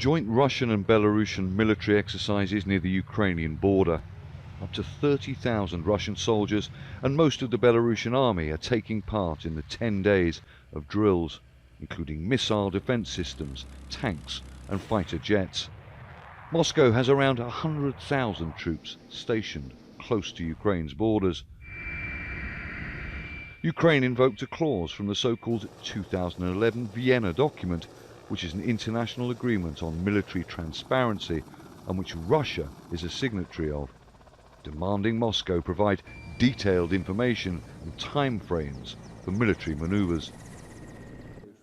Joint Russian and Belarusian military exercises near the Ukrainian border. Up to 30,000 Russian soldiers and most of the Belarusian army are taking part in the 10 days of drills, including missile defense systems, tanks and fighter jets. Moscow has around 100,000 troops stationed close to Ukraine's borders. Ukraine invoked a clause from the so-called 2011 Vienna document, which is an international agreement on military transparency and which Russia is a signatory of, demanding Moscow provide detailed information and timeframes for military maneuvers.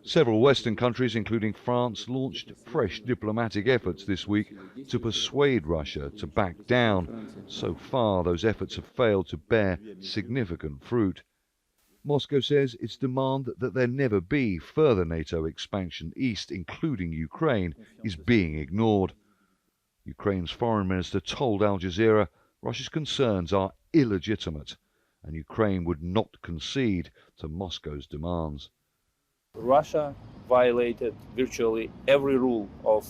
Several Western countries, including France, launched fresh diplomatic efforts this week to persuade Russia to back down. So far, those efforts have failed to bear significant fruit. Moscow says its demand that there never be further NATO expansion east, including Ukraine, is being ignored. Ukraine's foreign minister told Al Jazeera Russia's concerns are illegitimate and Ukraine would not concede to Moscow's demands. Russia violated virtually every rule of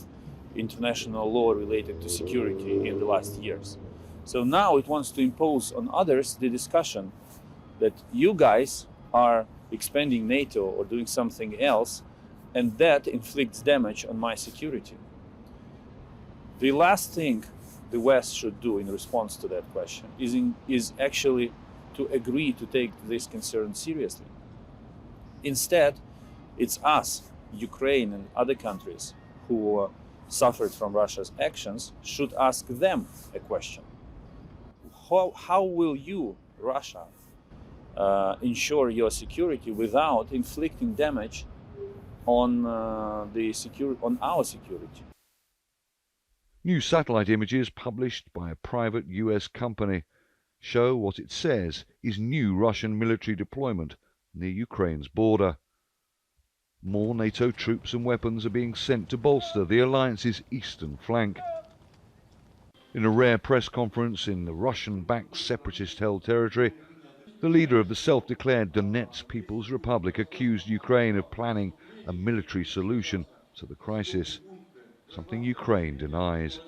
international law related to security in the last years. So now it wants to impose on others the discussion that you guys are expanding NATO or doing something else, and that inflicts damage on my security. The last thing the West should do in response to that question is actually to agree to take this concern seriously. Instead, it's us, Ukraine and other countries who suffered from Russia's actions, should ask them a question. How will you, Russia, ensure your security without inflicting damage on our security? New satellite images published by a private US company show what it says is new Russian military deployment near Ukraine's border. More NATO troops and weapons are being sent to bolster the alliance's eastern flank. In a rare press conference in the Russian-backed separatist-held territory, the leader of the self-declared Donetsk People's Republic accused Ukraine of planning a military solution to the crisis, something Ukraine denies.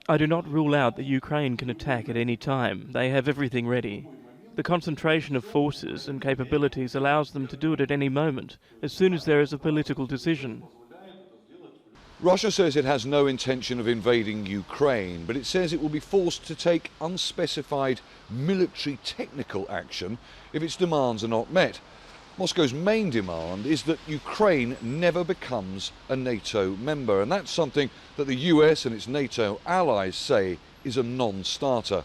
I do not rule out that Ukraine can attack at any time. They have everything ready. The concentration of forces and capabilities allows them to do it at any moment, as soon as there is a political decision. Russia says it has no intention of invading Ukraine, but it says it will be forced to take unspecified military technical action if its demands are not met. Moscow's main demand is that Ukraine never becomes a NATO member, and that's something that the US and its NATO allies say is a non-starter.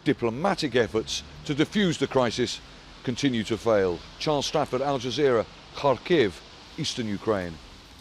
Diplomatic efforts to defuse the crisis continue to fail. Stratford, Al Jazeera, Kharkiv, eastern Ukraine.